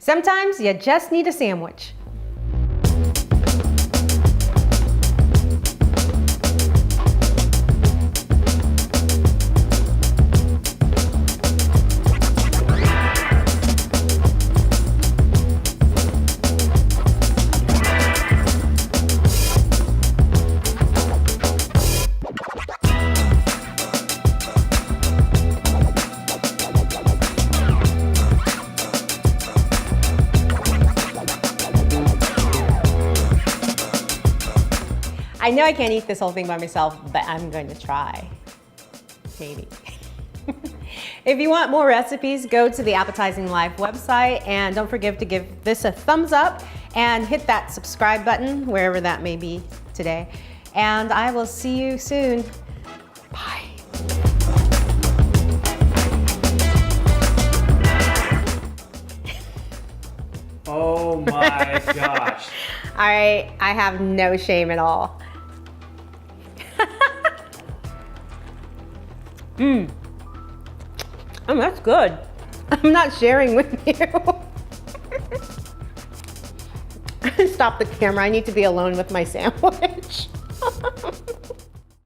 Sometimes you just need a sandwich. I know I can't eat this whole thing by myself, but I'm going to try. Maybe. If you want more recipes, go to the Appetizing Live website, and don't forget to give this a thumbs up and hit that subscribe button wherever that may be today. And I will see you soon. Bye. Oh my gosh. I have no shame at all. Oh, that's good. I'm not sharing with you. Stop the camera. I need to be alone with my sandwich.